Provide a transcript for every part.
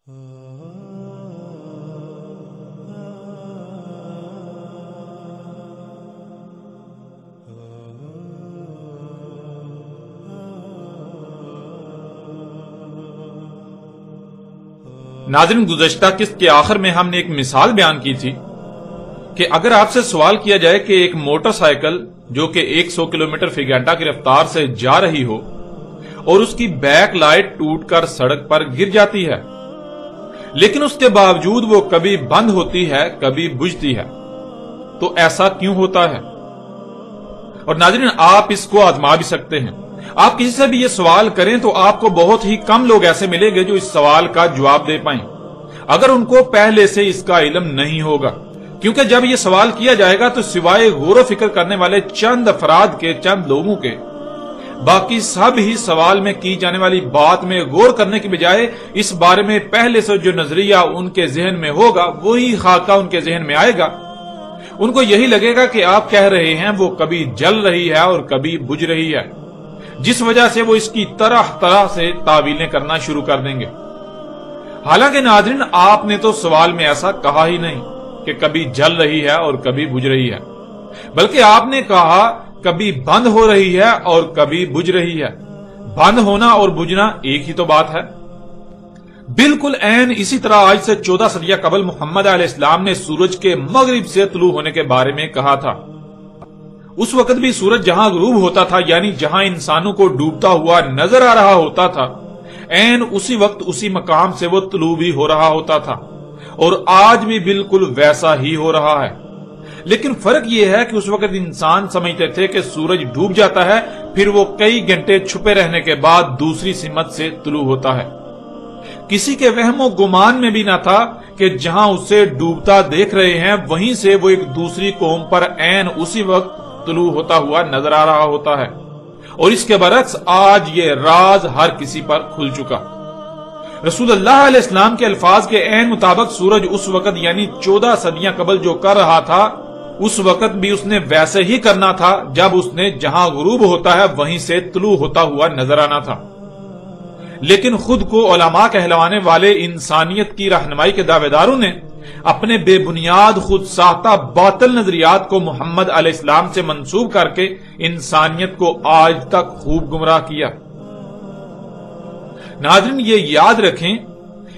ناظرین، گزشتہ قسط کے آخر میں ہم نے ایک مثال بیان کی تھی کہ اگر آپ سے سوال کیا جائے کہ ایک موٹر سائیکل جو کہ 100 کلومیٹر فی گھنٹہ کی رفتار سے جا رہی ہو اور اس کی بیک لائٹ ٹوٹ کر سڑک پر گر جاتی ہے، لیکن اس کے باوجود وہ کبھی بند ہوتی ہے کبھی بجھتی ہے، تو ایسا کیوں ہوتا ہے؟ اور ناظرین، آپ اس کو آزما بھی سکتے ہیں۔ آپ کسی سے بھی یہ سوال کریں تو آپ کو بہت ہی کم لوگ ایسے ملیں گے جو اس سوال کا جواب دے پائیں، اگر ان کو پہلے سے اس کا علم نہیں ہوگا، کیونکہ جب یہ سوال کیا جائے گا تو سوائے غور و فکر کرنے والے چند افراد کے، چند لوگوں کے، باقی سب ہی سوال میں کی جانے والی بات میں غور کرنے کی بجائے اس بارے میں پہلے سے جو نظریہ ان کے ذہن میں ہوگا وہی خاکہ ان کے ذہن میں آئے گا۔ ان کو یہی لگے گا کہ آپ کہہ رہے ہیں وہ کبھی جل رہی ہے اور کبھی بجھ رہی ہے، جس وجہ سے وہ اس کی طرح طرح سے تعویلیں کرنا شروع کر دیں گے۔ حالانکہ ناظرین، آپ نے تو سوال میں ایسا کہا ہی نہیں کہ کبھی جل رہی ہے اور کبھی بجھ رہی ہے، بلکہ آپ نے کہا کبھی بند ہو رہی ہے اور کبھی بجھ رہی ہے۔ بند ہونا اور بجھنا ایک ہی تو بات ہے۔ بالکل عین اسی طرح آج سے 14 صدیہ قبل محمد علیہ السلام نے سورج کے مغرب سے طلوع ہونے کے بارے میں کہا تھا۔ اس وقت بھی سورج جہاں غروب ہوتا تھا، یعنی جہاں انسانوں کو ڈوبتا ہوا نظر آ رہا ہوتا تھا، عین اسی وقت اسی مقام سے وہ طلوع بھی ہو رہا ہوتا تھا، اور آج بھی بالکل ویسا ہی ہو رہا ہے۔ لیکن فرق یہ ہے کہ اس وقت انسان سمجھتے تھے کہ سورج ڈوب جاتا ہے، پھر وہ کئی گھنٹے چھپے رہنے کے بعد دوسری سمت سے طلوع ہوتا ہے۔ کسی کے وہم و گمان میں بھی نہ تھا کہ جہاں اسے ڈوبتا دیکھ رہے ہیں وہیں سے وہ ایک دوسری قوم پر عین اسی وقت طلوع ہوتا ہوا نظر آ رہا ہوتا ہے، اور اس کے برعکس آج یہ راز ہر کسی پر کھل چکا۔ رسول اللہ علیہ السلام کے الفاظ کے عین مطابق سورج اس وقت یعنی 14 صدیاں قبل جو کر رہا تھا، اس وقت بھی اس نے ویسے ہی کرنا تھا جب اس نے جہاں غروب ہوتا ہے وہیں سے طلوع ہوتا ہوا نظر آنا تھا۔ لیکن خود کو علماء کہلوانے والے انسانیت کی رہنمائی کے دعوے داروں نے اپنے بے بنیاد خود ساختہ باطل نظریات کو محمد علیہ السلام سے منسوب کر کے انسانیت کو آج تک خوب گمراہ کیا۔ ناظرین، یہ یاد رکھیں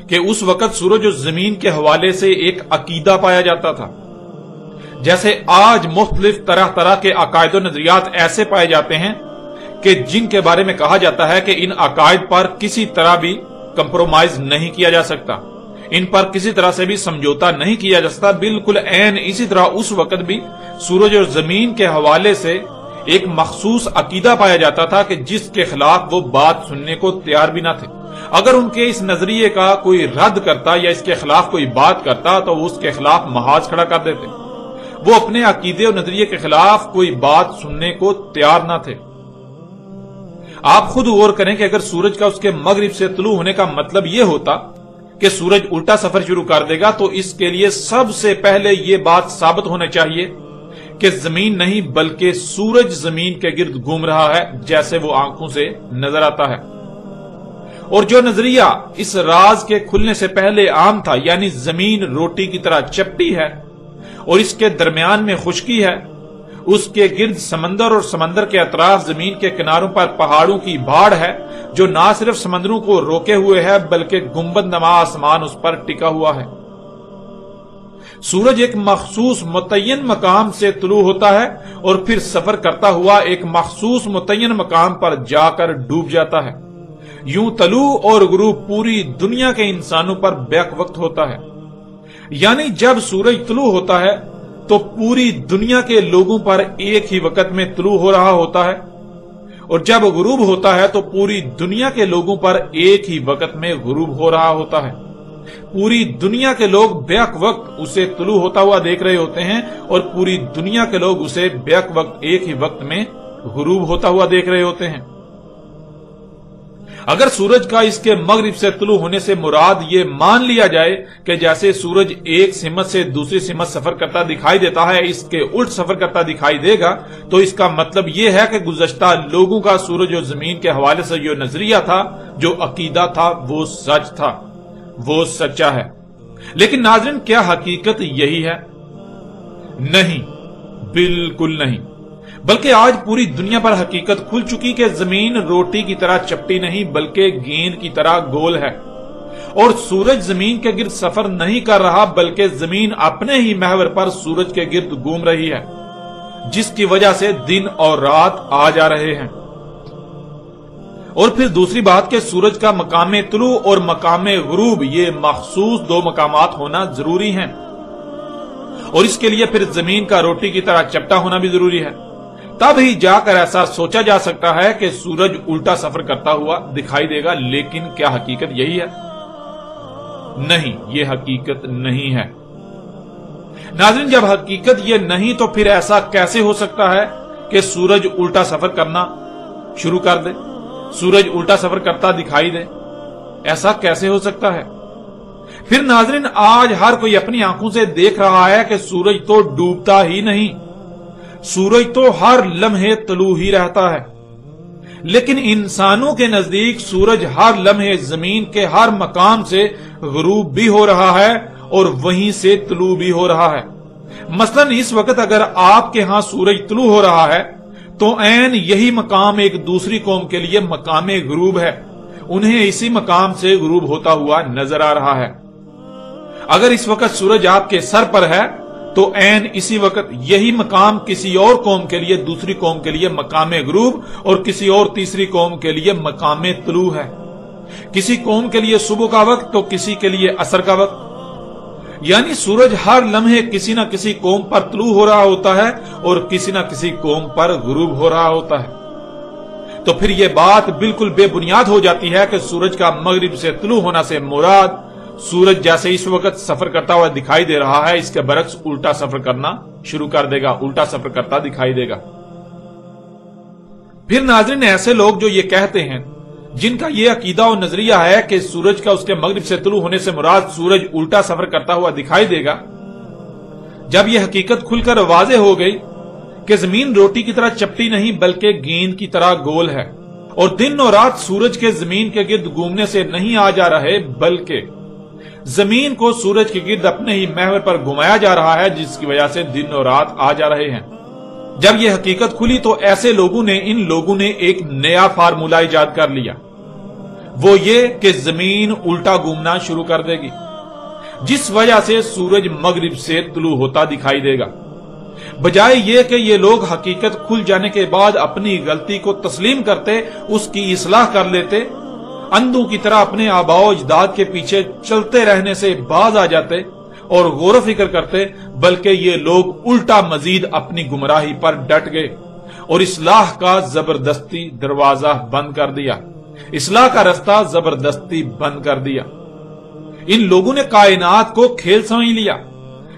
کہ اس وقت سورج و زمین کے حوالے سے ایک عقیدہ پایا جاتا تھا، جیسے آج مختلف طرح طرح کے عقائد و نظریات ایسے پائے جاتے ہیں کہ جن کے بارے میں کہا جاتا ہے کہ ان عقائد پر کسی طرح بھی کمپرومائز نہیں کیا جا سکتا، ان پر کسی طرح سے بھی سمجھوتا نہیں کیا جا سکتا۔ بالکل عین اسی طرح اس وقت بھی سورج اور زمین کے حوالے سے ایک مخصوص عقیدہ پایا جاتا تھا کہ جس کے خلاف وہ بات سننے کو تیار بھی نہ تھے۔ اگر ان کے اس نظریے کا کوئی رد کرتا یا اس کے خلاف کوئی بات کرتا تو وہ اس کے خلاف محاذ کھڑا کر دیتے۔ وہ اپنے عقیدے اور نظریے کے خلاف کوئی بات سننے کو تیار نہ تھے۔ آپ خود غور کریں کہ اگر سورج کا اس کے مغرب سے طلوع ہونے کا مطلب یہ ہوتا کہ سورج الٹا سفر شروع کر دے گا، تو اس کے لیے سب سے پہلے یہ بات ثابت ہونا چاہیے کہ زمین نہیں بلکہ سورج زمین کے گرد گھوم رہا ہے، جیسے وہ آنکھوں سے نظر آتا ہے۔ اور جو نظریہ اس راز کے کھلنے سے پہلے عام تھا، یعنی زمین روٹی کی طرح چپٹی ہے اور اس کے درمیان میں خشکی ہے، اس کے گرد سمندر اور سمندر کے اطراف زمین کے کناروں پر پہاڑوں کی بھاڑ ہے جو نہ صرف سمندروں کو روکے ہوئے ہے بلکہ گنبد نما آسمان اس پر ٹکا ہوا ہے۔ سورج ایک مخصوص متعین مقام سے طلوع ہوتا ہے اور پھر سفر کرتا ہوا ایک مخصوص متعین مقام پر جا کر ڈوب جاتا ہے۔ یوں طلوع اور غروب پوری دنیا کے انسانوں پر بیک وقت ہوتا ہے، یعنی جب سورج طلوع ہوتا ہے تو پوری دنیا کے لوگوں پر ایک ہی وقت میں طلوع ہو رہا ہوتا ہے، اور جب غروب ہوتا ہے تو پوری دنیا کے لوگوں پر ایک ہی وقت میں غروب ہو رہا ہوتا ہے۔ پوری دنیا کے لوگ بیک وقت اسے طلوع ہوتا ہوا دیکھ رہے ہوتے ہیں اور پوری دنیا کے لوگ اسے بیک وقت ایک ہی وقت میں غروب ہوتا ہوا دیکھ رہے ہوتے ہیں۔ اگر سورج کا اس کے مغرب سے طلوع ہونے سے مراد یہ مان لیا جائے کہ جیسے سورج ایک سمت سے دوسری سمت سفر کرتا دکھائی دیتا ہے اس کے الٹ سفر کرتا دکھائی دے گا، تو اس کا مطلب یہ ہے کہ گزشتہ لوگوں کا سورج اور زمین کے حوالے سے جو نظریہ تھا، جو عقیدہ تھا، وہ سچ تھا، وہ سچا ہے۔ لیکن ناظرین، کیا حقیقت یہی ہے؟ نہیں، بالکل نہیں، بلکہ آج پوری دنیا پر حقیقت کھل چکی کہ زمین روٹی کی طرح چپٹی نہیں بلکہ گیند کی طرح گول ہے، اور سورج زمین کے گرد سفر نہیں کر رہا بلکہ زمین اپنے ہی محور پر سورج کے گرد گھوم رہی ہے، جس کی وجہ سے دن اور رات آ جا رہے ہیں۔ اور پھر دوسری بات کہ سورج کا مقام طلوع اور مقام غروب یہ مخصوص دو مقامات ہونا ضروری ہیں، اور اس کے لیے پھر زمین کا روٹی کی طرح چپٹا ہونا بھی ضروری ہے، تب ہی جا کر ایسا سوچا جا سکتا ہے کہ سورج الٹا سفر کرتا ہوا دکھائی دے گا۔ لیکن کیا حقیقت یہی ہے؟ نہیں، یہ حقیقت نہیں ہے۔ ناظرین، جب حقیقت یہ نہیں تو پھر ایسا کیسے ہو سکتا ہے کہ سورج الٹا سفر کرنا شروع کر دے، سورج الٹا سفر کرتا دکھائی دے؟ ایسا کیسے ہو سکتا ہے؟ پھر ناظرین، آج ہر کوئی اپنی آنکھوں سے دیکھ رہا ہے کہ سورج تو ڈوبتا ہی نہیں، سورج تو ہر لمحے طلوع ہی رہتا ہے، لیکن انسانوں کے نزدیک سورج ہر لمحے زمین کے ہر مقام سے غروب بھی ہو رہا ہے اور وہیں سے طلوع بھی ہو رہا ہے۔ مثلا اس وقت اگر آپ کے ہاں سورج طلوع ہو رہا ہے تو عین یہی مقام ایک دوسری قوم کے لیے مقام غروب ہے، انہیں اسی مقام سے غروب ہوتا ہوا نظر آ رہا ہے۔ اگر اس وقت سورج آپ کے سر پر ہے تو عین اسی وقت یہی مقام کسی اور قوم کے لیے، دوسری قوم کے لیے مقام غروب اور کسی اور تیسری قوم کے لیے مقام طلوع ہے۔ کسی قوم کے لیے صبح کا وقت تو کسی کے لیے عصر کا وقت، یعنی سورج ہر لمحے کسی نہ کسی قوم پر طلوع ہو رہا ہوتا ہے اور کسی نہ کسی قوم پر غروب ہو رہا ہوتا ہے۔ تو پھر یہ بات بالکل بے بنیاد ہو جاتی ہے کہ سورج کا مغرب سے طلوع ہونا سے مراد سورج جیسے اس وقت سفر کرتا ہوا دکھائی دے رہا ہے، اس کے برعکس الٹا سفر کرنا شروع کر دے گا، الٹا سفر کرتا دکھائی دے گا۔ پھر ناظرین، ایسے لوگ جو یہ کہتے ہیں، جن کا یہ عقیدہ و نظریہ ہے کہ سورج کا اس کے مغرب سے طلوع ہونے سے مراد سورج الٹا سفر کرتا ہوا دکھائی دے گا، جب یہ حقیقت کھل کر واضح ہو گئی کہ زمین روٹی کی طرح چپٹی نہیں بلکہ گیند کی طرح گول ہے، اور دن اور رات سورج کے زمین کے گرد گھومنے سے نہیں آ جا رہے بلکہ زمین کو سورج کے گرد اپنے ہی محور پر گھمایا جا رہا ہے، جس کی وجہ سے دن اور رات آ جا رہے ہیں۔ جب یہ حقیقت کھلی تو ایسے ان لوگوں نے ایک نیا فارمولہ ایجاد کر لیا، وہ یہ کہ زمین الٹا گھومنا شروع کر دے گی، جس وجہ سے سورج مغرب سے طلوع ہوتا دکھائی دے گا۔ بجائے یہ کہ یہ لوگ حقیقت کھل جانے کے بعد اپنی غلطی کو تسلیم کرتے، اس کی اصلاح کر لیتے، اندھوں کی طرح اپنے آباء و اجداد کے پیچھے چلتے رہنے سے باز آ جاتے اور غور و فکر کرتے، بلکہ یہ لوگ الٹا مزید اپنی گمراہی پر ڈٹ گئے اور اصلاح کا زبردستی دروازہ بند کر دیا، اصلاح کا رستہ زبردستی بند کر دیا۔ ان لوگوں نے کائنات کو کھیل سمجھ لیا،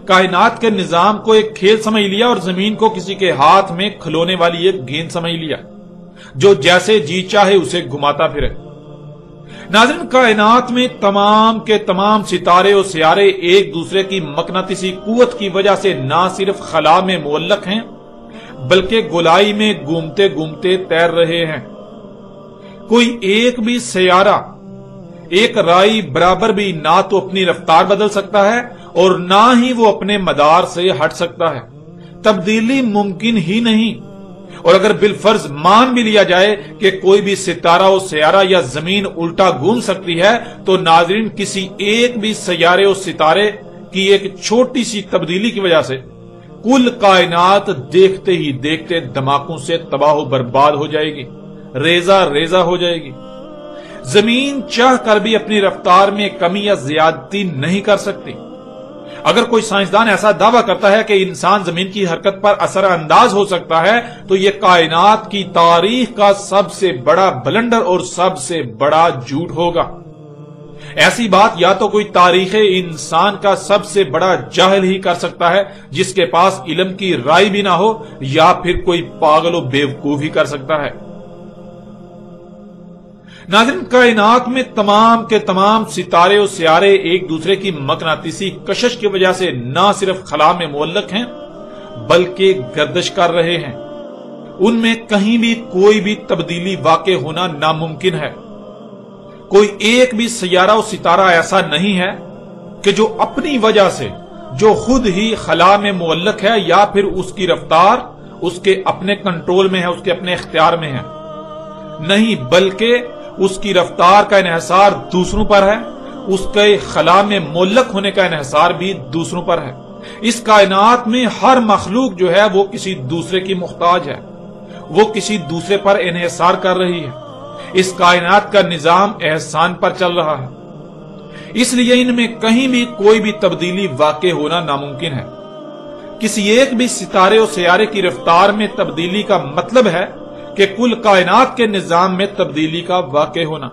کائنات کے نظام کو ایک کھیل سمجھ لیا اور زمین کو کسی کے ہاتھ میں کھلونے والی ایک گیند سمجھ لیا جو جیسے جی چاہے اسے گھماتا پھرے۔ ناظرین، کائنات میں تمام کے تمام ستارے اور سیارے ایک دوسرے کی مقناطیسی قوت کی وجہ سے نہ صرف خلا میں معلق ہیں بلکہ گولائی میں گھومتے گھومتے تیر رہے ہیں۔ کوئی ایک بھی سیارہ ایک رائی برابر بھی نہ تو اپنی رفتار بدل سکتا ہے اور نہ ہی وہ اپنے مدار سے ہٹ سکتا ہے، تبدیلی ممکن ہی نہیں۔ اور اگر بالفرض مان بھی لیا جائے کہ کوئی بھی ستارہ و سیارہ یا زمین الٹا گھوم سکتی ہے تو ناظرین، کسی ایک بھی سیارے و ستارے کی ایک چھوٹی سی تبدیلی کی وجہ سے کل کائنات دیکھتے ہی دیکھتے دھماکوں سے تباہ و برباد ہو جائے گی، ریزہ ریزہ ہو جائے گی۔ زمین چاہ کر بھی اپنی رفتار میں کمی یا زیادتی نہیں کر سکتی۔ اگر کوئی سائنسدان ایسا دعویٰ کرتا ہے کہ انسان زمین کی حرکت پر اثر انداز ہو سکتا ہے تو یہ کائنات کی تاریخ کا سب سے بڑا بلنڈر اور سب سے بڑا جھوٹ ہوگا۔ ایسی بات یا تو کوئی تاریخ انسان کا سب سے بڑا جاہل ہی کر سکتا ہے جس کے پاس علم کی رائے بھی نہ ہو، یا پھر کوئی پاگل و بیوقوف ہی کر سکتا ہے۔ ناظرین، کائنات میں تمام کے تمام ستارے و سیارے ایک دوسرے کی مقناطیسی کشش کی وجہ سے نہ صرف خلا میں معلق ہیں بلکہ گردش کر رہے ہیں، ان میں کہیں بھی کوئی بھی تبدیلی واقع ہونا ناممکن ہے۔ کوئی ایک بھی سیارہ و ستارہ ایسا نہیں ہے کہ جو اپنی وجہ سے، جو خود ہی خلا میں معلق ہے یا پھر اس کی رفتار اس کے اپنے کنٹرول میں ہے، اس کے اپنے اختیار میں ہے، نہیں، بلکہ اس کی رفتار کا انحصار دوسروں پر ہے، اس کے خلا میں معلق ہونے کا انحصار بھی دوسروں پر ہے۔ اس کائنات میں ہر مخلوق جو ہے وہ کسی دوسرے کی محتاج ہے، وہ کسی دوسرے پر انحصار کر رہی ہے۔ اس کائنات کا نظام احسان پر چل رہا ہے، اس لیے ان میں کہیں بھی کوئی بھی تبدیلی واقع ہونا ناممکن ہے۔ کسی ایک بھی ستارے اور سیارے کی رفتار میں تبدیلی کا مطلب ہے کہ کل کائنات کے نظام میں تبدیلی کا واقع ہونا،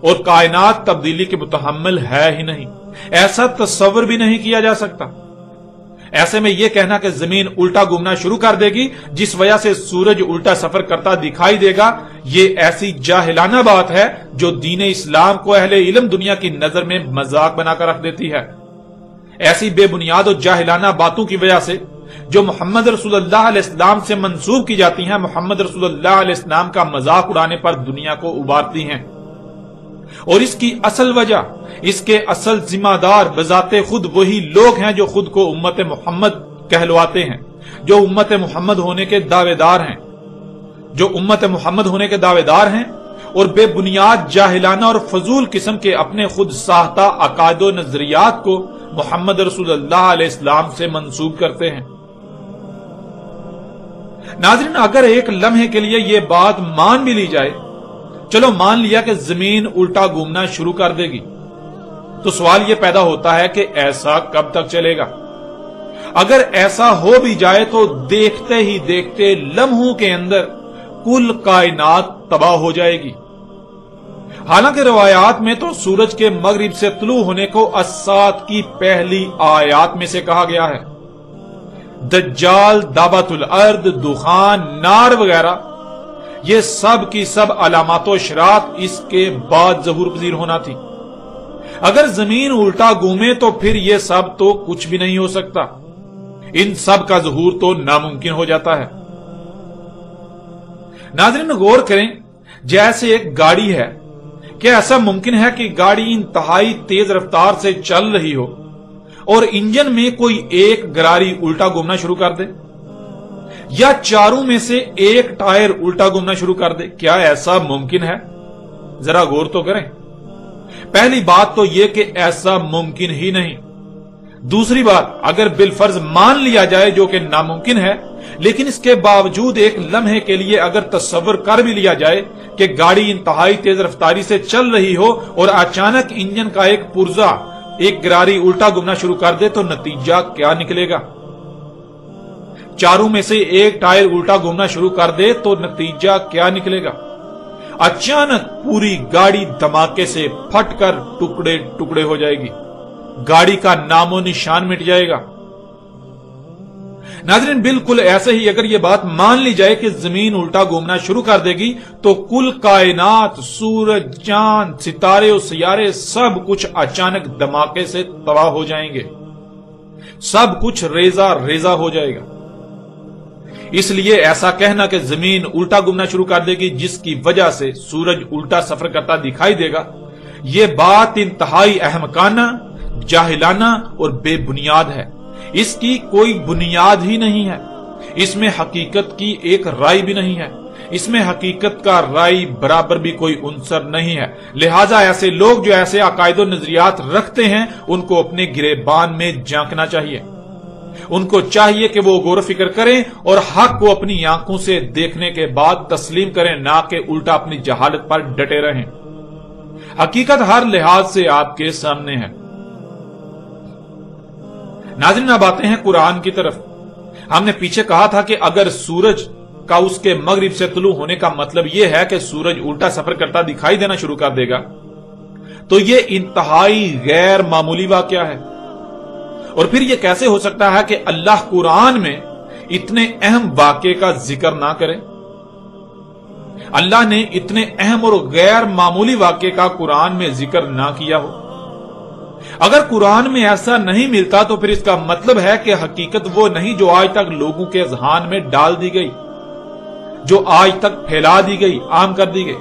اور کائنات تبدیلی کے متحمل ہے ہی نہیں، ایسا تصور بھی نہیں کیا جا سکتا۔ ایسے میں یہ کہنا کہ زمین الٹا گھومنا شروع کر دے گی جس وجہ سے سورج الٹا سفر کرتا دکھائی دے گا، یہ ایسی جاہلانہ بات ہے جو دین اسلام کو اہل علم دنیا کی نظر میں مذاق بنا کر رکھ دیتی ہے۔ ایسی بے بنیاد اور جاہلانہ باتوں کی وجہ سے جو محمد رسول اللہ علیہ السلام سے منسوب کی جاتی ہیں، محمد رسول اللہ علیہ السلام کا مذاق اڑانے پر دنیا کو ابھارتی ہیں، اور اس کی اصل وجہ، اس کے اصل ذمہ دار بذات خود وہی لوگ ہیں جو خود کو امت محمد کہلواتے ہیں، جو امت محمد ہونے کے دعوے دار ہیں، جو امت محمد ہونے کے دعوے دار ہیں اور بے بنیاد جاہلانہ اور فضول قسم کے اپنے خود ساختہ عقائد و نظریات کو محمد رسول اللہ علیہ السلام سے منسوب کرتے ہیں۔ ناظرین، اگر ایک لمحے کے لیے یہ بات مان بھی لی جائے، چلو مان لیا کہ زمین الٹا گھومنا شروع کر دے گی، تو سوال یہ پیدا ہوتا ہے کہ ایسا کب تک چلے گا؟ اگر ایسا ہو بھی جائے تو دیکھتے ہی دیکھتے لمحوں کے اندر کل کائنات تباہ ہو جائے گی۔ حالانکہ روایات میں تو سورج کے مغرب سے طلوع ہونے کو الساعۃ کی پہلی آیات میں سے کہا گیا ہے۔ دجال، دعوت الارض، دخان، نار وغیرہ، یہ سب کی سب علامات و اشراط اس کے بعد ظہور پذیر ہونا تھی۔ اگر زمین الٹا گھومے تو پھر یہ سب تو کچھ بھی نہیں ہو سکتا، ان سب کا ظہور تو ناممکن ہو جاتا ہے۔ ناظرین، غور کریں، جیسے ایک گاڑی ہے، کیا ایسا ممکن ہے کہ گاڑی انتہائی تیز رفتار سے چل رہی ہو اور انجن میں کوئی ایک گراری الٹا گھومنا شروع کر دے، یا چاروں میں سے ایک ٹائر الٹا گھومنا شروع کر دے؟ کیا ایسا ممکن ہے؟ ذرا غور تو کریں۔ پہلی بات تو یہ کہ ایسا ممکن ہی نہیں۔ دوسری بات، اگر بالفرض مان لیا جائے جو کہ ناممکن ہے، لیکن اس کے باوجود ایک لمحے کے لیے اگر تصور کر بھی لیا جائے کہ گاڑی انتہائی تیز رفتاری سے چل رہی ہو اور اچانک انجن کا ایک پرزا، ایک گراری الٹا گھومنا شروع کر دے، تو نتیجہ کیا نکلے گا؟ چاروں میں سے ایک ٹائر الٹا گھومنا شروع کر دے تو نتیجہ کیا نکلے گا؟ اچانک پوری گاڑی دھماکے سے پھٹ کر ٹکڑے ٹکڑے ہو جائے گی، گاڑی کا نام و نشان مٹ جائے گا۔ ناظرین، بالکل ایسے ہی اگر یہ بات مان لی جائے کہ زمین الٹا گھومنا شروع کر دے گی تو کل کائنات، سورج، چاند، ستارے اور سیارے، سب کچھ اچانک دھماکے سے تباہ ہو جائیں گے، سب کچھ ریزہ ریزہ ہو جائے گا۔ اس لیے ایسا کہنا کہ زمین الٹا گھومنا شروع کر دے گی جس کی وجہ سے سورج الٹا سفر کرتا دکھائی دے گا، یہ بات انتہائی احمقانہ، جاہلانہ اور بے بنیاد ہے۔ اس کی کوئی بنیاد ہی نہیں ہے، اس میں حقیقت کی ایک رائے بھی نہیں ہے، اس میں حقیقت کا رائے برابر بھی کوئی عنصر نہیں ہے۔ لہٰذا ایسے لوگ جو ایسے عقائد و نظریات رکھتے ہیں ان کو اپنے گریبان میں جھانکنا چاہیے، ان کو چاہیے کہ وہ غور و فکر کریں اور حق کو اپنی آنکھوں سے دیکھنے کے بعد تسلیم کریں، نہ کہ الٹا اپنی جہالت پر ڈٹے رہیں۔ حقیقت ہر لحاظ سے آپ کے سامنے ہے۔ ناظرین، اب آتے ہیں قرآن کی طرف۔ ہم نے پیچھے کہا تھا کہ اگر سورج کا اس کے مغرب سے طلوع ہونے کا مطلب یہ ہے کہ سورج الٹا سفر کرتا دکھائی دینا شروع کر دے گا، تو یہ انتہائی غیر معمولی واقعہ ہے۔ اور پھر یہ کیسے ہو سکتا ہے کہ اللہ قرآن میں اتنے اہم واقعے کا ذکر نہ کرے؟ اللہ نے اتنے اہم اور غیر معمولی واقعے کا قرآن میں ذکر نہ کیا ہو۔ اگر قرآن میں ایسا نہیں ملتا تو پھر اس کا مطلب ہے کہ حقیقت وہ نہیں جو آج تک لوگوں کے اذہان میں ڈال دی گئی، جو آج تک پھیلا دی گئی، عام کر دی گئی۔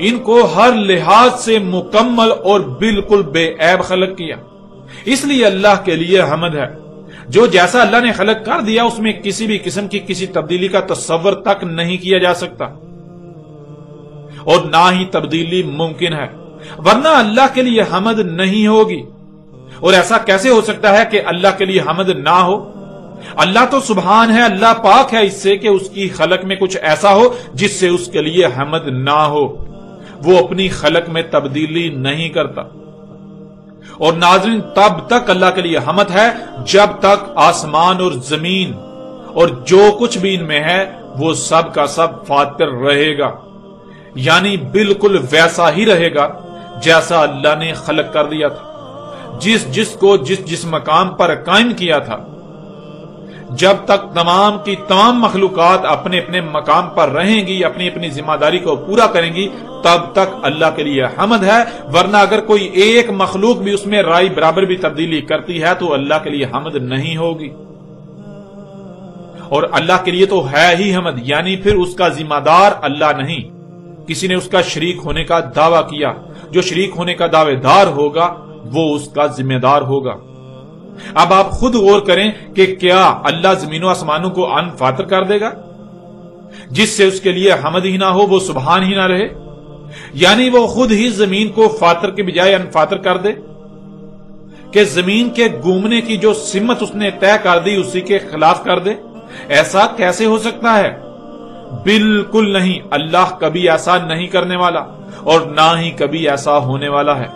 ان کو ہر لحاظ سے مکمل اور بالکل بے عیب خلق کیا، اس لیے اللہ کے لیے حمد ہے۔ جو جیسا اللہ نے خلق کر دیا اس میں کسی بھی قسم کی کسی تبدیلی کا تصور تک نہیں کیا جا سکتا، اور نہ ہی تبدیلی ممکن ہے، ورنہ اللہ کے لیے حمد نہیں ہوگی۔ اور ایسا کیسے ہو سکتا ہے کہ اللہ کے لیے حمد نہ ہو؟ اللہ تو سبحان ہے، اللہ پاک ہے اس سے کہ اس کی خلق میں کچھ ایسا ہو جس سے اس کے لیے حمد نہ ہو۔ وہ اپنی خلق میں تبدیلی نہیں کرتا۔ اور ناظرین، تب تک اللہ کے لیے حمد ہے جب تک آسمان اور زمین اور جو کچھ بھی ان میں ہے وہ سب کا سب فاتر رہے گا، یعنی بالکل ویسا ہی رہے گا جیسا اللہ نے خلق کر دیا تھا، جس کو جس مقام پر قائم کیا تھا۔ جب تک تمام کی تمام مخلوقات اپنے اپنے مقام پر رہیں گی، اپنی اپنی ذمہ داری کو پورا کریں گی، تب تک اللہ کے لیے حمد ہے، ورنہ اگر کوئی ایک مخلوق بھی اس میں رائی برابر بھی تبدیلی کرتی ہے تو اللہ کے لیے حمد نہیں ہوگی۔ اور اللہ کے لیے تو ہے ہی حمد، یعنی پھر اس کا ذمہ دار اللہ نہیں۔ کسی نے اس کا شریک ہونے کا دعویٰ کیا، جو شریک ہونے کا دعوے دار ہوگا وہ اس کا ذمہ دار ہوگا۔ اب آپ خود غور کریں کہ کیا اللہ زمین و آسمانوں کو ان فاتر کر دے گا؟ جس سے اس کے لیے حمد ہی نہ ہو، وہ سبحان ہی نہ رہے، یعنی وہ خود ہی زمین کو فاتر کے بجائے ان فاتر کر دے کہ زمین کے گھومنے کی جو سمت اس نے طے کر دی اسی کے خلاف کر دے؟ ایسا کیسے ہو سکتا ہے؟ بالکل نہیں، اللہ کبھی ایسا نہیں کرنے والا اور نہ ہی کبھی ایسا ہونے والا ہے۔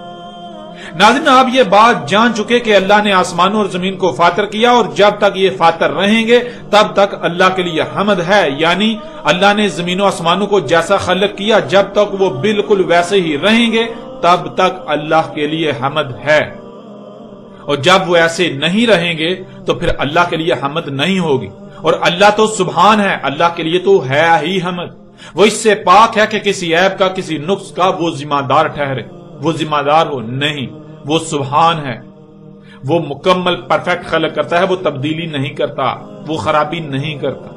ناظرین، آپ یہ بات جان چکے کہ اللہ نے آسمانوں اور زمین کو فاتر کیا، اور جب تک یہ فاتر رہیں گے تب تک اللہ کے لیے حمد ہے، یعنی اللہ نے زمین و آسمانوں کو جیسا خلق کیا جب تک وہ بالکل ویسے ہی رہیں گے تب تک اللہ کے لیے حمد ہے، اور جب وہ ایسے نہیں رہیں گے تو پھر اللہ کے لیے حمد نہیں ہوگی۔ اور اللہ تو سبحان ہے، اللہ کے لیے تو ہے ہی حمد، وہ اس سے پاک ہے کہ کسی عیب کا، کسی نقص کا وہ ذمہ دار ٹھہرے، وہ ذمہ دار ہو نہیں، وہ سبحان ہے، وہ مکمل پرفیکٹ خلق کرتا ہے، وہ تبدیلی نہیں کرتا، وہ خرابی نہیں کرتا۔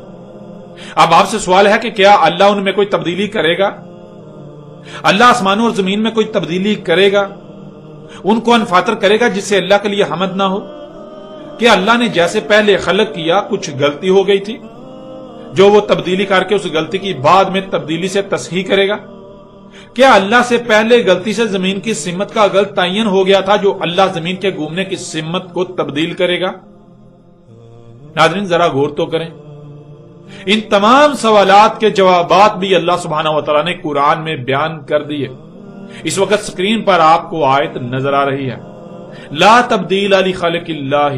اب آپ سے سوال ہے کہ کیا اللہ ان میں کوئی تبدیلی کرے گا؟ اللہ آسمانوں اور زمین میں کوئی تبدیلی کرے گا؟ ان کو انفاتر کرے گا جس سے اللہ کے لیے حمد نہ ہو؟ کہ اللہ نے جیسے پہلے خلق کیا کچھ غلطی ہو گئی تھی جو وہ تبدیلی کر کے اس غلطی کی بعد میں تبدیلی سے تصحیح کرے گا؟ کیا اللہ سے پہلے غلطی سے زمین کی سمت کا غلط تعین ہو گیا تھا جو اللہ زمین کے گھومنے کی سمت کو تبدیل کرے گا؟ ناظرین، ذرا غور تو کریں، ان تمام سوالات کے جوابات بھی اللہ سبحانہ و تعالیٰ نے قرآن میں بیان کر دیے۔ اس وقت سکرین پر آپ کو آیت نظر آ رہی ہے، لا تبدیل لخلق اللہ،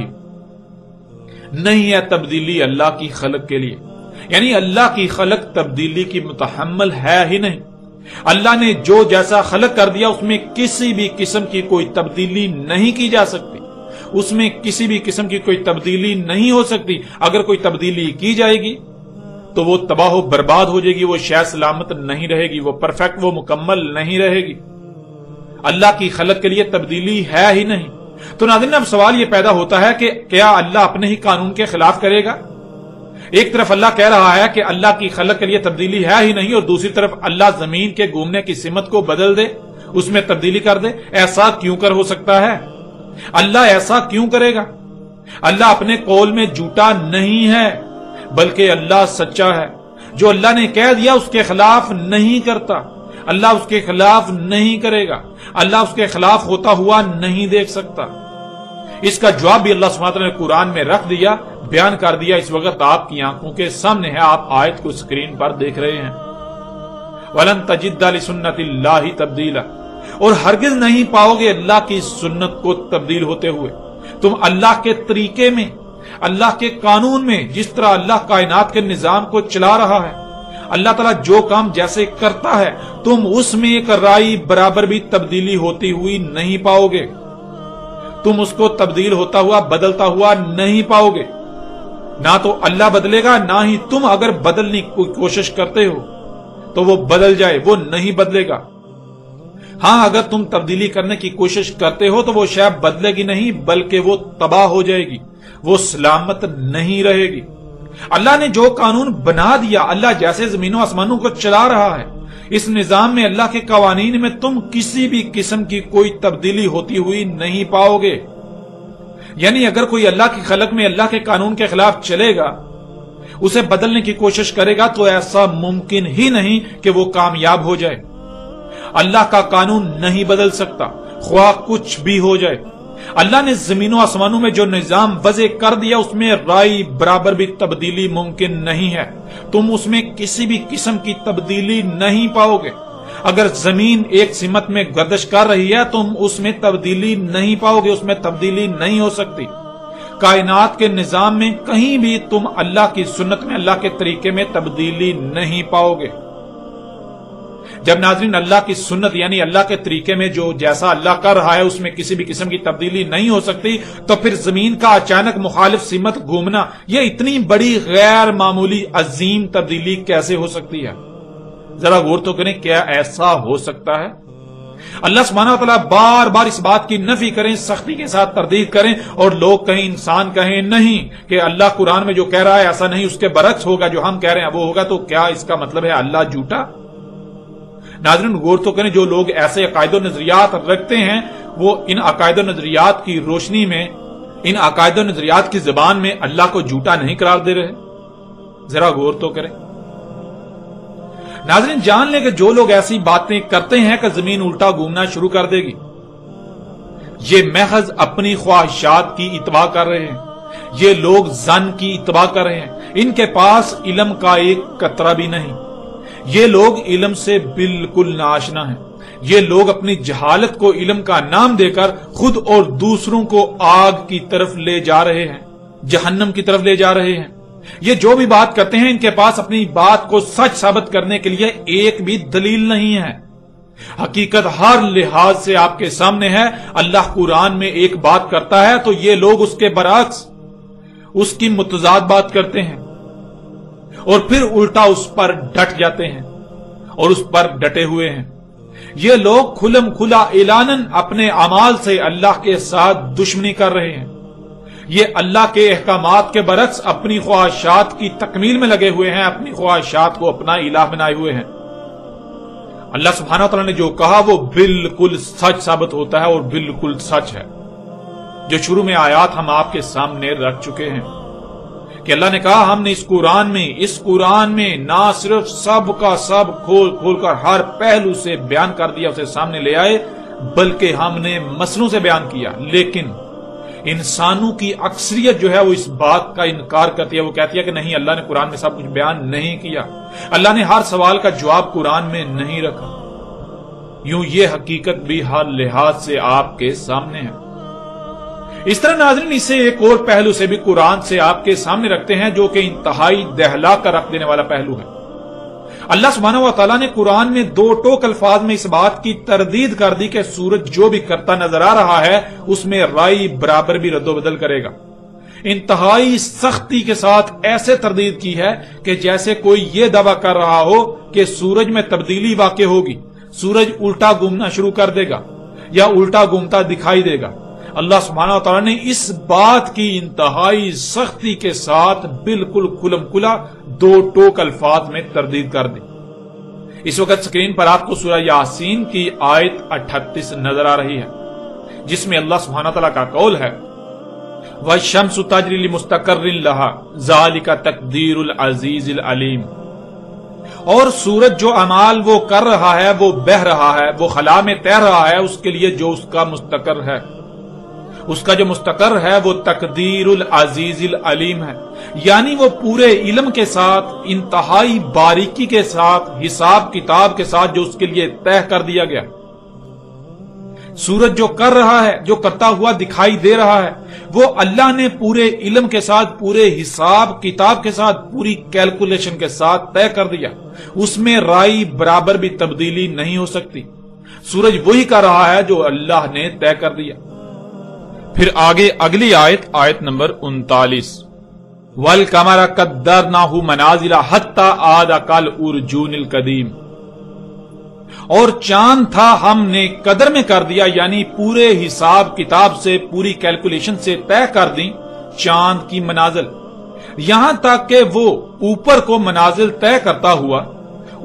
نہیں ہے تبدیلی اللہ کی خلق کے لیے، یعنی اللہ کی خلق تبدیلی کی متحمل ہے ہی نہیں۔ اللہ نے جو جیسا خلق کر دیا اس میں کسی بھی قسم کی کوئی تبدیلی نہیں کی جا سکتی، اس میں کسی بھی قسم کی کوئی تبدیلی نہیں ہو سکتی۔ اگر کوئی تبدیلی کی جائے گی تو وہ تباہ و برباد ہو جائے گی، وہ شے سلامت نہیں رہے گی، وہ پرفیکٹ، وہ مکمل نہیں رہے گی۔ اللہ کی خلق کے لیے تبدیلی ہے ہی نہیں۔ تو ناظرین، اب سوال یہ پیدا ہوتا ہے کہ کیا اللہ اپنے ہی قانون کے خلاف کرے گا؟ ایک طرف اللہ کہہ رہا ہے کہ اللہ کی خلق کے لیے تبدیلی ہے ہی نہیں، اور دوسری طرف اللہ زمین کے گھومنے کی سمت کو بدل دے، اس میں تبدیلی کر دے۔ ایسا کیوں کر ہو سکتا ہے؟ اللہ ایسا کیوں کرے گا؟ اللہ اپنے قول میں جھوٹا نہیں ہے، بلکہ اللہ سچا ہے۔ جو اللہ نے کہہ دیا اس کے خلاف نہیں کرتا، اللہ اس کے خلاف نہیں کرے گا، اللہ اس کے خلاف ہوتا ہوا نہیں دیکھ سکتا۔ اس کا جواب بھی اللہ سبحانہ وتعالیٰ نے قرآن میں رکھ دیا، بیان کر دیا، اس وقت آپ کی آنکھوں کے سامنے ہے، آپ آیت کو سکرین پر دیکھ رہے ہیں۔ وَلَن تَجِدَّ لِسُنَّتِ اللَّهِ تَبْدِيلًا، اور ہرگز نہیں پاؤ گے اللہ کی سنت کو تبدیل ہوتے ہوئے۔ تم اللہ کے طریقے میں، اللہ کے قانون میں، جس طرح اللہ کائنات کے نظام کو چلا رہا ہے، اللہ تعالیٰ جو کام جیسے کرتا ہے، تم اس میں ایک رائی برابر بھی تبدیلی ہوتی ہوئی نہیں پاؤ گے، تم اس کو تبدیل ہوتا ہوا، بدلتا ہوا نہیں پاؤ گے۔ نہ تو اللہ بدلے گا، نہ ہی تم اگر بدلنے کی کوشش کرتے ہو تو وہ بدل جائے، وہ نہیں بدلے گا۔ ہاں، اگر تم تبدیلی کرنے کی کوشش کرتے ہو تو وہ شے بدلے گی نہیں، بلکہ وہ تباہ ہو جائے گی، وہ سلامت نہیں رہے گی۔ اللہ نے جو قانون بنا دیا، اللہ جیسے زمین و آسمانوں کو چلا رہا ہے، اس نظام میں اللہ کے قوانین میں تم کسی بھی قسم کی کوئی تبدیلی ہوتی ہوئی نہیں پاؤ گے. یعنی اگر کوئی اللہ کی خلق میں اللہ کے قانون کے خلاف چلے گا، اسے بدلنے کی کوشش کرے گا، تو ایسا ممکن ہی نہیں کہ وہ کامیاب ہو جائے. اللہ کا قانون نہیں بدل سکتا خواہ کچھ بھی ہو جائے. اللہ نے زمین و آسمانوں میں جو نظام وضع کر دیا اس میں رائی برابر بھی تبدیلی ممکن نہیں ہے. تم اس میں کسی بھی قسم کی تبدیلی نہیں پاؤ گے. اگر زمین ایک سمت میں گردش کر رہی ہے تم اس میں تبدیلی نہیں پاؤ گے، اس میں تبدیلی نہیں ہو سکتی. کائنات کے نظام میں کہیں بھی تم اللہ کی سنت میں، اللہ کے طریقے میں تبدیلی نہیں پاؤ گے. جب ناظرین اللہ کی سنت یعنی اللہ کے طریقے میں جو جیسا اللہ کر رہا ہے اس میں کسی بھی قسم کی تبدیلی نہیں ہو سکتی، تو پھر زمین کا اچانک مخالف سمت گھومنا یہ اتنی بڑی غیر معمولی عظیم تبدیلی کیسے ہو سکتی ہے؟ ذرا غور تو کریں، کیا ایسا ہو سکتا ہے؟ اللہ سبحانہ وتعالی بار بار اس بات کی نفی کریں، سختی کے ساتھ تردید کریں، اور لوگ کہیں، انسان کہیں نہیں کہ اللہ قرآن میں جو کہہ رہا ہے ایسا نہیں، اس کے برعکس ہوگا، جو ہم کہہ رہے ہیں وہ ہوگا. تو کیا اس کا مطلب ہے اللہ جھوٹا؟ ناظرین غور تو کریں، جو لوگ ایسے عقائد و نظریات رکھتے ہیں وہ ان عقائد و نظریات کی روشنی میں، ان عقائد و نظریات کی زبان میں اللہ کو جھوٹا نہیں قرار دے رہے. ذرا غور تو کریں. ناظرین جان لیں کہ جو لوگ ایسی باتیں کرتے ہیں کہ زمین الٹا گھومنا شروع کر دے گی، یہ محض اپنی خواہشات کی اتباع کر رہے ہیں. یہ لوگ ظن کی اتباع کر رہے ہیں. ان کے پاس علم کا ایک قطرہ بھی نہیں. یہ لوگ علم سے بالکل ناآشنا ہیں. یہ لوگ اپنی جہالت کو علم کا نام دے کر خود اور دوسروں کو آگ کی طرف لے جا رہے ہیں، جہنم کی طرف لے جا رہے ہیں. یہ جو بھی بات کرتے ہیں ان کے پاس اپنی بات کو سچ ثابت کرنے کے لیے ایک بھی دلیل نہیں ہے. حقیقت ہر لحاظ سے آپ کے سامنے ہے. اللہ قرآن میں ایک بات کرتا ہے تو یہ لوگ اس کے برعکس اس کی متضاد بات کرتے ہیں اور پھر الٹا اس پر ڈٹ جاتے ہیں اور اس پر ڈٹے ہوئے ہیں. یہ لوگ کھلم کھلا اعلاناً اپنے اعمال سے اللہ کے ساتھ دشمنی کر رہے ہیں. یہ اللہ کے احکامات کے برعکس اپنی خواہشات کی تکمیل میں لگے ہوئے ہیں، اپنی خواہشات کو اپنا الہ بنائے ہوئے ہیں. اللہ سبحانہ وتعالی نے جو کہا وہ بالکل سچ ثابت ہوتا ہے اور بالکل سچ ہے. جو شروع میں آیات ہم آپ کے سامنے رکھ چکے ہیں کہ اللہ نے کہا ہم نے اس قرآن میں نہ صرف سب کا سب کھول کھول کر ہر پہلو سے بیان کر دیا، اسے سامنے لے آئے، بلکہ ہم نے مسئلوں سے بیان کیا. لیکن انسانوں کی اکثریت جو ہے وہ اس بات کا انکار کرتی ہے. وہ کہتی ہے کہ نہیں، اللہ نے قرآن میں سب کچھ بیان نہیں کیا، اللہ نے ہر سوال کا جواب قرآن میں نہیں رکھا. یوں یہ حقیقت بھی ہر لحاظ سے آپ کے سامنے ہے. اس طرح ناظرین اسے ایک اور پہلو سے بھی قرآن سے آپ کے سامنے رکھتے ہیں جو کہ انتہائی دہلا کر رکھ دینے والا پہلو ہے. اللہ سبحانہ و تعالیٰ نے قرآن میں دو ٹوک الفاظ میں اس بات کی تردید کر دی کہ سورج جو بھی کرتا نظر آ رہا ہے اس میں رائی برابر بھی رد و بدل کرے گا. انتہائی سختی کے ساتھ ایسے تردید کی ہے کہ جیسے کوئی یہ دعویٰ کر رہا ہو کہ سورج میں تبدیلی واقع ہوگی، سورج الٹا گھومنا شروع کر دے گا یا الٹا گھومتا دکھائی دے گا. اللہ سبحانہ و تعالیٰ نے اس بات کی انتہائی سختی کے ساتھ بالکل کھلم کھلا دو ٹوک الفاظ میں تردید کر دی. اس وقت سکرین پر آپ کو سورہ یاسین کی آیت 38 نظر آ رہی ہے جس میں اللہ سبحانہ و تعالیٰ کا قول ہے وَالشَّمْسُ تَجْرِي لِمُسْتَقَرٍّ لَهَا ذَلِكَ تَقْدِيرُ الْعَزِيزِ الْعَلِيمِ. اور سورج جو اعمال وہ کر رہا ہے، وہ بہہ رہا ہے، وہ خلا میں تیر رہا ہے، اس کے لیے جو اس کا مستقر ہے، اس کا جو مستقر ہے وہ تقدیر العزیز العلیم ہے. یعنی وہ پورے علم کے ساتھ، انتہائی باریکی کے ساتھ، حساب کتاب کے ساتھ جو اس کے لیے طے کر دیا گیا. سورج جو کر رہا ہے، جو کرتا ہوا دکھائی دے رہا ہے، وہ اللہ نے پورے علم کے ساتھ، پورے حساب کتاب کے ساتھ، پوری کیلکولیشن کے ساتھ طے کر دیا. اس میں رائی برابر بھی تبدیلی نہیں ہو سکتی. سورج وہی کر رہا ہے جو اللہ نے طے کر دیا. پھر آگے اگلی آیت نمبر 39 وَالْقَمَرَ قَدَّرْنَاهُ مَنَازِلَ حَتَّى عَادَ كَالْعُرْجُونِ الْقَدِيمِ. اور چاند تھا ہم نے قدر میں کر دیا، یعنی پورے حساب کتاب سے، پوری کیلکولیشن سے طے کر دی چاند کی منازل، یہاں تک کہ وہ اوپر کو منازل طے کرتا ہوا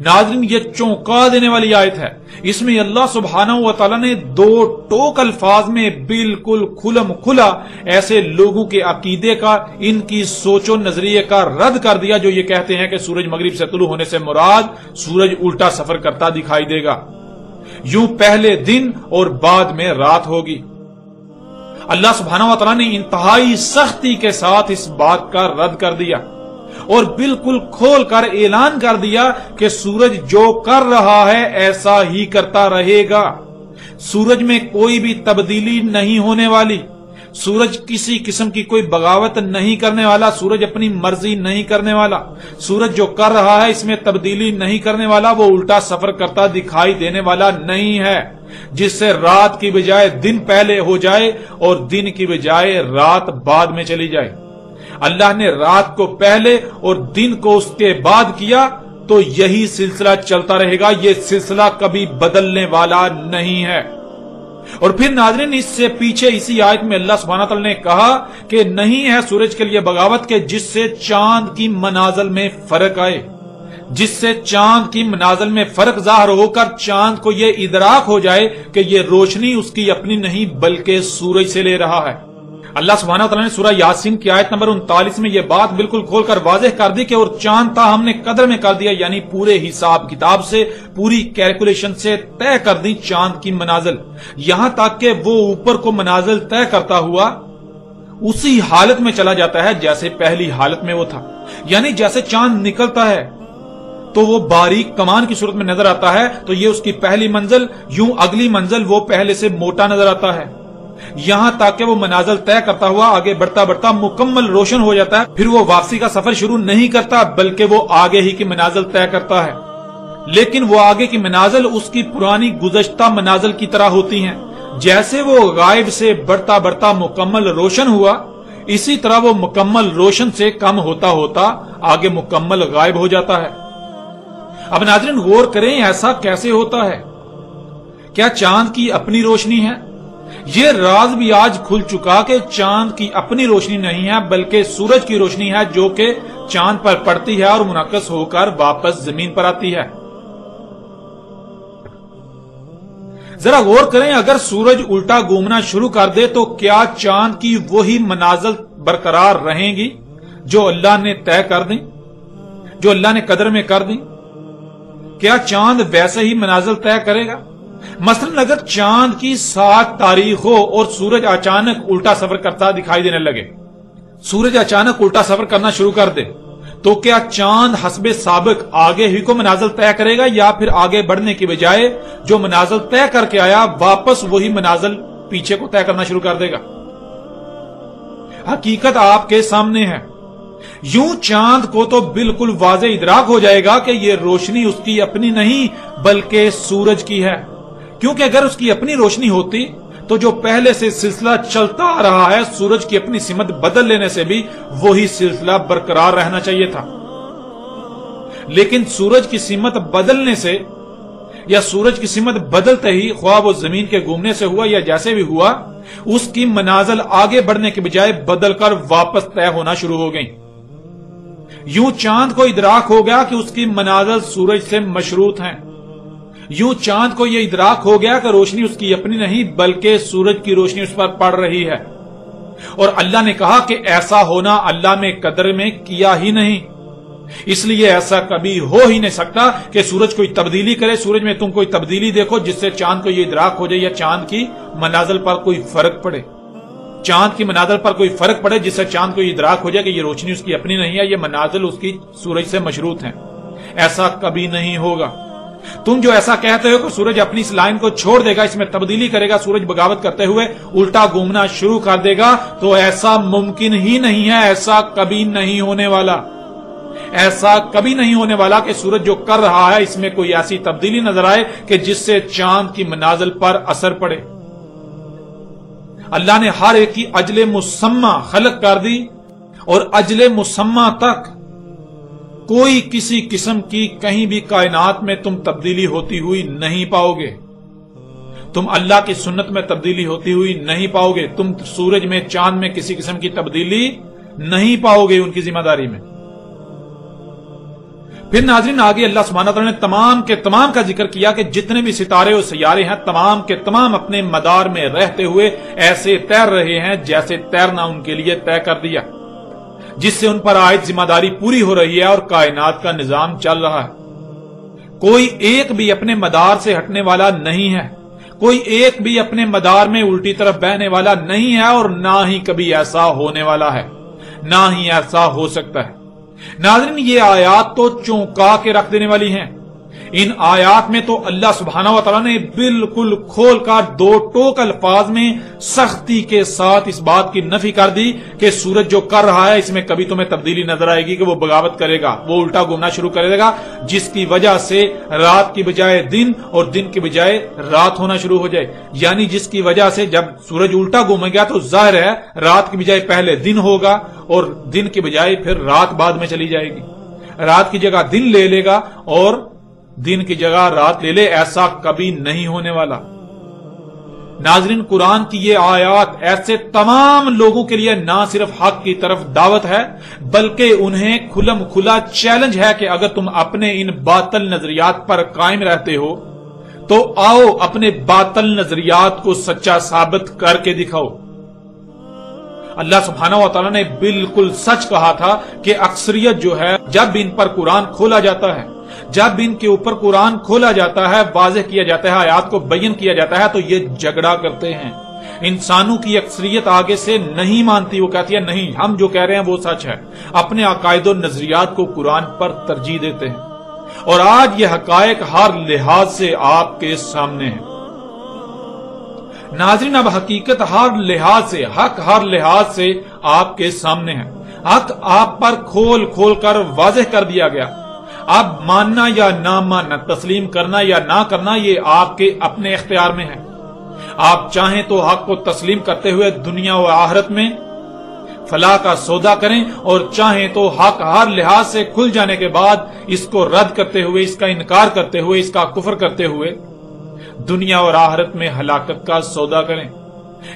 ناظرین یہ چونکا دینے والی آیت ہے. اس میں اللہ سبحانہ و تعالیٰ نے دو ٹوک الفاظ میں بالکل کھلم کھلا ایسے لوگوں کے عقیدے کا، ان کی سوچ و نظریے کا رد کر دیا جو یہ کہتے ہیں کہ سورج مغرب سے طلوع ہونے سے مراد سورج الٹا سفر کرتا دکھائی دے گا، یوں پہلے دن اور بعد میں رات ہوگی. اللہ سبحانہ و تعالیٰ نے انتہائی سختی کے ساتھ اس بات کا رد کر دیا اور بالکل کھول کر اعلان کر دیا کہ سورج جو کر رہا ہے ایسا ہی کرتا رہے گا. سورج میں کوئی بھی تبدیلی نہیں ہونے والی، سورج کسی قسم کی کوئی بغاوت نہیں کرنے والا، سورج اپنی مرضی نہیں کرنے والا. سورج جو کر رہا ہے اس میں تبدیلی نہیں کرنے والا، وہ الٹا سفر کرتا دکھائی دینے والا نہیں ہے جس سے رات کی بجائے دن پہلے ہو جائے اور دن کی بجائے رات بعد میں چلی جائے. اللہ نے رات کو پہلے اور دن کو اس کے بعد کیا تو یہی سلسلہ چلتا رہے گا، یہ سلسلہ کبھی بدلنے والا نہیں ہے. اور پھر ناظرین اس سے پیچھے اسی آیت میں اللہ سبحانہ تعالی نے کہا کہ نہیں ہے سورج کے لیے بغاوت کے جس سے چاند کی منازل میں فرق آئے، جس سے چاند کی منازل میں فرق ظاہر ہو کر چاند کو یہ ادراک ہو جائے کہ یہ روشنی اس کی اپنی نہیں بلکہ سورج سے لے رہا ہے. اللہ سبحانہ وتعالی نے سورہ یاسین کی آیت نمبر 39 میں یہ بات بالکل کھول کر واضح کر دی کہ اور چاند تھا ہم نے قدر میں کر دیا، یعنی پورے حساب کتاب سے، پوری کیلکولیشن سے طے کر دی چاند کی منازل، یہاں تک کہ وہ اوپر کو منازل طے کرتا ہوا اسی حالت میں چلا جاتا ہے جیسے پہلی حالت میں وہ تھا. یعنی جیسے چاند نکلتا ہے تو وہ باریک کمان کی صورت میں نظر آتا ہے تو یہ اس کی پہلی منزل، یوں اگلی منزل وہ پہلے سے موٹا نظر آتا ہے، یہاں تک کہ وہ منازل طے کرتا ہوا آگے بڑھتا بڑھتا مکمل روشن ہو جاتا ہے. پھر وہ واپسی کا سفر شروع نہیں کرتا بلکہ وہ آگے ہی کی منازل طے کرتا ہے، لیکن وہ آگے کی منازل اس کی پرانی گزشتہ منازل کی طرح ہوتی ہیں. جیسے وہ غائب سے بڑھتا بڑھتا مکمل روشن ہوا، اسی طرح وہ مکمل روشن سے کم ہوتا ہوتا آگے مکمل غائب ہو جاتا ہے. اب ناظرین غور کریں ایسا کیسے ہوتا ہے؟ کیا چاند کی اپنی روشنی ہے؟ یہ راز بھی آج کھل چکا کہ چاند کی اپنی روشنی نہیں ہے بلکہ سورج کی روشنی ہے جو کہ چاند پر پڑتی ہے اور منعکس ہو کر واپس زمین پر آتی ہے. ذرا غور کریں اگر سورج الٹا گھومنا شروع کر دے تو کیا چاند کی وہی منازل برقرار رہیں گی جو اللہ نے طے کر دیں، جو اللہ نے قدر میں کر دیں؟ کیا چاند ویسے ہی منازل طے کرے گا؟ مثلا اگر چاند کی 7 تاریخ ہو اور سورج اچانک الٹا سفر کرتا دکھائی دینے لگے، سورج اچانک الٹا سفر کرنا شروع کر دے تو کیا چاند حسب سابق آگے ہی کو منازل طے کرے گا یا پھر آگے بڑھنے کی بجائے جو منازل طے کر کے آیا واپس وہی منازل پیچھے کو طے کرنا شروع کر دے گا؟ حقیقت آپ کے سامنے ہے. یوں چاند کو تو بالکل واضح ادراک ہو جائے گا کہ یہ روشنی اس کی اپنی نہیں بلکہ سورج کی ہے، کیونکہ اگر اس کی اپنی روشنی ہوتی تو جو پہلے سے سلسلہ چلتا آ رہا ہے سورج کی اپنی سمت بدل لینے سے بھی وہی سلسلہ برقرار رہنا چاہیے تھا. لیکن سورج کی سمت بدلنے سے یا سورج کی سمت بدلتے ہی خواہ وہ زمین کے گھومنے سے ہوا یا جیسے بھی ہوا، اس کی منازل آگے بڑھنے کے بجائے بدل کر واپس طے ہونا شروع ہو گئی. یوں چاند کو ادراک ہو گیا کہ اس کی منازل سورج سے مشروط ہیں، یوں چاند کو یہ ادراک ہو گیا کہ روشنی اس کی اپنی نہیں بلکہ سورج کی روشنی اس پر پڑ رہی ہے. اور اللہ نے کہا کہ ایسا ہونا اللہ نے قدر میں کیا ہی نہیں، اس لیے ایسا کبھی ہو ہی نہیں سکتا کہ سورج کوئی تبدیلی کرے، سورج میں تم کوئی تبدیلی دیکھو جس سے چاند کو یہ ادراک ہو جائے یا چاند کی منازل پر کوئی فرق پڑے، چاند کی منازل پر کوئی فرق پڑے جس سے چاند کو یہ ادراک ہو جائے کہ یہ روشنی اس کی اپنی نہیں ہے، یہ منازل اس کی سورج سے مشروط ہیں. ایسا کبھی نہیں ہوگا. تم جو ایسا کہتے ہو کہ سورج اپنی اس لائن کو چھوڑ دے گا، اس میں تبدیلی کرے گا، سورج بغاوت کرتے ہوئے الٹا گھومنا شروع کر دے گا، تو ایسا ممکن ہی نہیں ہے، ایسا کبھی نہیں ہونے والا. ایسا کبھی نہیں ہونے والا کہ سورج جو کر رہا ہے اس میں کوئی ایسی تبدیلی نظر آئے کہ جس سے چاند کی منازل پر اثر پڑے. اللہ نے ہر ایک کی اجل مسمى خلق کر دی اور اجل مسمى تک کوئی کسی قسم کی کہیں بھی کائنات میں تم تبدیلی ہوتی ہوئی نہیں پاؤ گے. تم اللہ کی سنت میں تبدیلی ہوتی ہوئی نہیں پاؤ گے. تم سورج میں چاند میں کسی قسم کی تبدیلی نہیں پاؤ گے ان کی ذمہ داری میں. پھر ناظرین آگے اللہ سبحانہ وتعالی نے تمام کے تمام کا ذکر کیا کہ جتنے بھی ستارے اور سیارے ہیں تمام کے تمام اپنے مدار میں رہتے ہوئے ایسے تیر رہے ہیں جیسے تیرنا ان کے لیے طے کر دیا، جس سے ان پر عائد ذمہ داری پوری ہو رہی ہے اور کائنات کا نظام چل رہا ہے۔ کوئی ایک بھی اپنے مدار سے ہٹنے والا نہیں ہے، کوئی ایک بھی اپنے مدار میں الٹی طرف بہنے والا نہیں ہے، اور نہ ہی کبھی ایسا ہونے والا ہے، نہ ہی ایسا ہو سکتا ہے۔ ناظرین یہ آیات تو چونکا کے رکھ دینے والی ہیں۔ ان آیات میں تو اللہ سبحانہ وتعالی نے بالکل کھول کر دو ٹوک الفاظ میں سختی کے ساتھ اس بات کی نفی کر دی کہ سورج جو کر رہا ہے اس میں کبھی تمہیں تبدیلی نظر آئے گی کہ وہ بغاوت کرے گا، وہ الٹا گھومنا شروع کرے گا، جس کی وجہ سے رات کی بجائے دن اور دن کی بجائے رات ہونا شروع ہو جائے، یعنی جس کی وجہ سے جب سورج الٹا گھومے گا تو ظاہر ہے رات کی بجائے پہلے دن ہوگا اور دن کی بجائے پھر رات بعد میں چلی جائے گی، رات کی جگہ دن لے لے گا اور دن کی جگہ رات لے لے، ایسا کبھی نہیں ہونے والا۔ ناظرین قرآن کی یہ آیات ایسے تمام لوگوں کے لیے نہ صرف حق کی طرف دعوت ہے بلکہ انہیں کھلم کھلا چیلنج ہے کہ اگر تم اپنے ان باطل نظریات پر قائم رہتے ہو تو آؤ اپنے باطل نظریات کو سچا ثابت کر کے دکھاؤ۔ اللہ سبحانہ وتعالی نے بالکل سچ کہا تھا کہ اکثریت جو ہے جب ان پر قرآن کھولا جاتا ہے، جب ان کے اوپر قرآن کھولا جاتا ہے، واضح کیا جاتا ہے، آیات کو بیان کیا جاتا ہے تو یہ جھگڑا کرتے ہیں۔ انسانوں کی اکثریت آگے سے نہیں مانتی، وہ کہتی ہے نہیں ہم جو کہہ رہے ہیں وہ سچ ہے، اپنے عقائد و نظریات کو قرآن پر ترجیح دیتے ہیں، اور آج یہ حقائق ہر لحاظ سے آپ کے سامنے ہیں۔ ناظرین اب حقیقت ہر لحاظ سے، حق ہر لحاظ سے آپ کے سامنے ہے، حق آپ پر کھول کھول کر واضح کر دیا گیا۔ اب ماننا یا نہ ماننا، تسلیم کرنا یا نہ کرنا یہ آپ کے اپنے اختیار میں ہے۔ آپ چاہیں تو حق کو تسلیم کرتے ہوئے دنیا و آخرت میں فلاح کا سودا کریں، اور چاہیں تو حق ہر لحاظ سے کھل جانے کے بعد اس کو رد کرتے ہوئے، اس کا انکار کرتے ہوئے، اس کا کفر کرتے ہوئے دنیا اور آخرت میں ہلاکت کا سودا کریں۔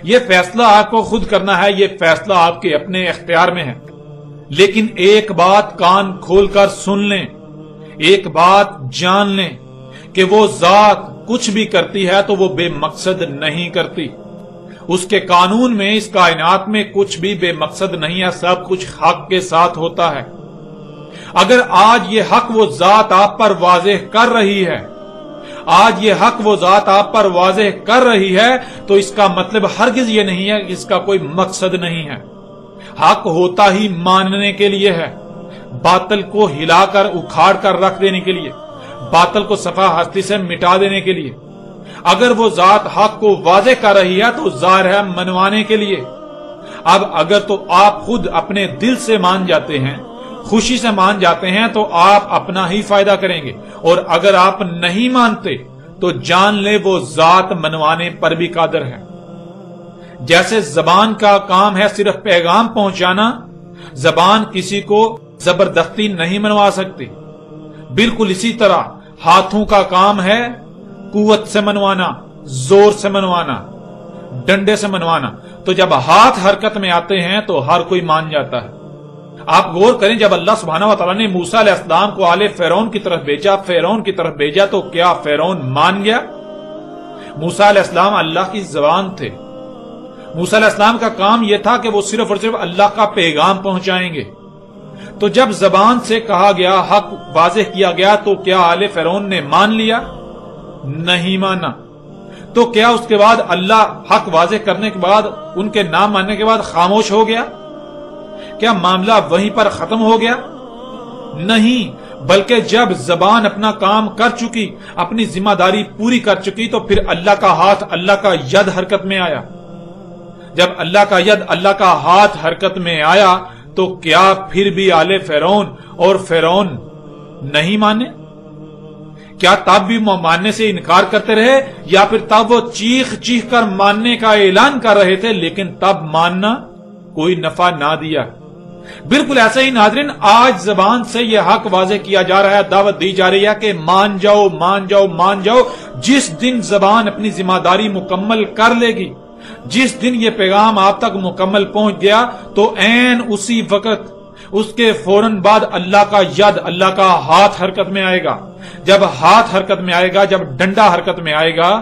یہ فیصلہ آپ کو خود کرنا ہے، یہ فیصلہ آپ کے اپنے اختیار میں ہے۔ لیکن ایک بات کان کھول کر سن لیں، ایک بات جان لیں کہ وہ ذات کچھ بھی کرتی ہے تو وہ بے مقصد نہیں کرتی۔ اس کے قانون میں، اس کائنات میں کچھ بھی بے مقصد نہیں ہے، سب کچھ حق کے ساتھ ہوتا ہے۔ اگر آج یہ حق وہ ذات آپ پر واضح کر رہی ہے، آج یہ حق وہ ذات آپ پر واضح کر رہی ہے تو اس کا مطلب ہرگز یہ نہیں ہے، اس کا کوئی مقصد نہیں ہے۔ حق ہوتا ہی ماننے کے لیے ہے، باطل کو ہلا کر اکھاڑ کر رکھ دینے کے لیے، باطل کو صفحہ ہستی سے مٹا دینے کے لیے۔ اگر وہ ذات حق کو واضح کر رہی ہے تو ظاہر ہے منوانے کے لیے۔ اب اگر تو آپ خود اپنے دل سے مان جاتے ہیں، خوشی سے مان جاتے ہیں تو آپ اپنا ہی فائدہ کریں گے، اور اگر آپ نہیں مانتے تو جان لے وہ ذات منوانے پر بھی قادر ہے۔ جیسے زبان کا کام ہے صرف پیغام پہنچانا، زبان کسی کو زبردستی نہیں منوا سکتی، بالکل اسی طرح ہاتھوں کا کام ہے قوت سے منوانا، زور سے منوانا، ڈنڈے سے منوانا۔ تو جب ہاتھ حرکت میں آتے ہیں تو ہر کوئی مان جاتا ہے۔ آپ غور کریں، جب اللہ سبحانہ وتعالی نے موسیٰ علیہ السلام کو آل فرعون کی طرف بھیجا تو کیا فرعون مان گیا؟ موسیٰ علیہ السلام اللہ کی زبان تھے، موسیٰ علیہ السلام کا کام یہ تھا کہ وہ صرف اور صرف اللہ کا پیغام پہنچائیں گے۔ تو جب زبان سے کہا گیا، حق واضح کیا گیا، تو کیا آل فرعون نے مان لیا؟ نہیں مانا۔ تو کیا اس کے بعد اللہ حق واضح کرنے کے بعد، ان کے نہ ماننے کے بعد خاموش ہو گیا؟ کیا معاملہ وہیں پر ختم ہو گیا؟ نہیں، بلکہ جب زبان اپنا کام کر چکی، اپنی ذمہ داری پوری کر چکی، تو پھر اللہ کا ہاتھ، اللہ کا ید حرکت میں آیا۔ جب اللہ کا ید، اللہ کا ہاتھ حرکت میں آیا تو کیا پھر بھی آل فرعون اور فرعون نہیں مانے؟ کیا تب بھی ماننے سے انکار کرتے رہے، یا پھر تب وہ چیخ چیخ کر ماننے کا اعلان کر رہے تھے لیکن تب ماننا کوئی نفع نہ دیا؟ بالکل ایسا ہی ناظرین آج زبان سے یہ حق واضح کیا جا رہا ہے، دعوت دی جا رہی ہے کہ مان جاؤ، مان جاؤ، مان جاؤ۔ جس دن زبان اپنی ذمہ داری مکمل کر لے گی، جس دن یہ پیغام آپ تک مکمل پہنچ گیا، تو عین اسی وقت اس کے فوراً بعد اللہ کا ید، اللہ کا ہاتھ حرکت میں آئے گا۔ جب ہاتھ حرکت میں آئے گا، جب ڈنڈا حرکت میں آئے گا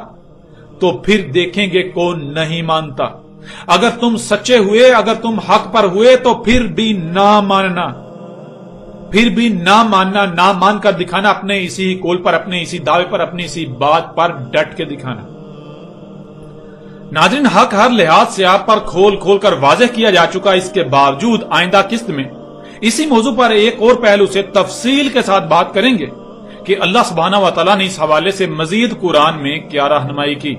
تو پھر دیکھیں گے کون نہیں مانتا۔ اگر تم سچے ہوئے، اگر تم حق پر ہوئے تو پھر بھی نہ ماننا، پھر بھی نہ ماننا، نہ مان کر دکھانا، اپنے اسی قول پر، اپنے اسی دعوے پر، اپنی اسی بات پر ڈٹ کے دکھانا۔ ناظرین، حق ہر لحاظ سے آپ پر کھول کھول کر واضح کیا جا چکا، اس کے باوجود آئندہ قسط میں اسی موضوع پر ایک اور پہلو سے تفصیل کے ساتھ بات کریں گے کہ اللہ سبحانہ و تعالیٰ نے اس حوالے سے مزید قرآن میں کیا رہنمائی کی۔